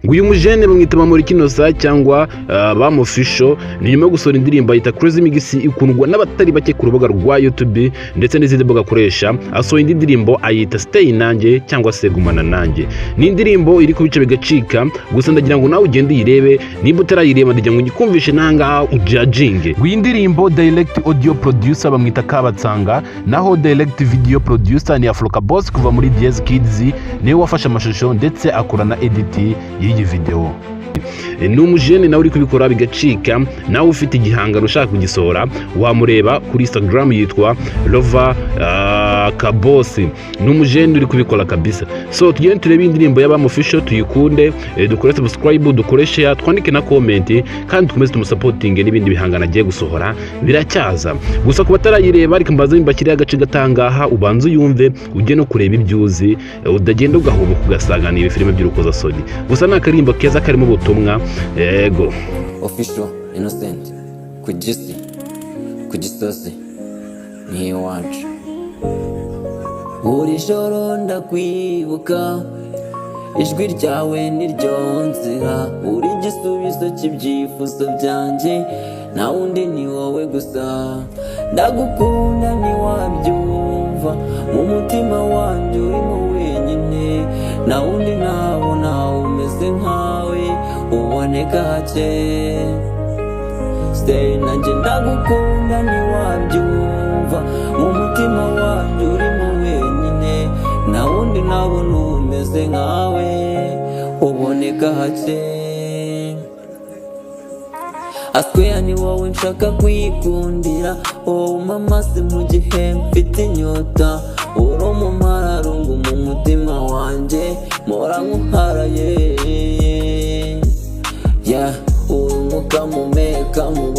uyu mujene bamwita Mumukunde cyangwa bamufisho ni nyuma yo gusohora indirimbo yita Crazy Mix ikundwa n'abatari bake ku rubuga rwa YouTube ndetse n'izindi mbuga akoresha. Asohoye indi ndirimbo ayita Stay Nanjye cyangwa se Gumana Nanjye. Ni indirimbo iri ku bice bigacika, gusa ndagira ngo nawe ugende uyirebe, nimba utarayireba ndagira ngo ngikumvishe nanga ujudginge. Iyi ndirimbo direct audio producer bamwita Kabatsanga, naho direct video producer ni Afroka Boss kuva muri DS Kids, niwe wafashe amashusho ndetse akora na edit y'iyi video. Ni umujene nawe uri kubikora bigacika, nawe ufite igihangano ushaka kugisohora wamureba kuri Instagram yitwa Lova Kabosi. Ni umujene uri kubikora kabisa. So tugende turebe indirimbo y'abamufisho, tuyikunde, dukore subscribe, dukore share, twandike na comment, kandi dukomeze tumusupporting n'ibindi bihangano agiye gusohora biracyaza. Gusa ku batarayireba ariko mbaza imbakire agace gatangaha ubanze uyumve, ujye no kureba ibyuzi, udagenda ugahubuka kugasagana ibi filime by'urukozasoni. Gusa nakarimbo keza karimo ubutumwa. Ego official innocent kugisi kugisozi ni iwacu. Buri joro ndakwibuka, ijwi ryawe niryo nzira, uri igisubizo cy'ibyifuzo byanjye, nta wundi ni wowe gusa. Ndagukunda ntiwabyumva, mu mutima wanjye urimo wenyine, nta wundi nabona umeze nkawe, uboneka hake. Stay nanjye ndagukunda ntiwabyumva, mu mutima wanjye urimo wenyine, nta wundi nabona umeze nkawe, uboneka hake. Asweya ni wowe nshaka kwikundira, wowe umamase mu gihe mfite inyota, uri umumararungu mu mutima wanjye, mpora nkuharaye. Uri umwuka mpumeka mu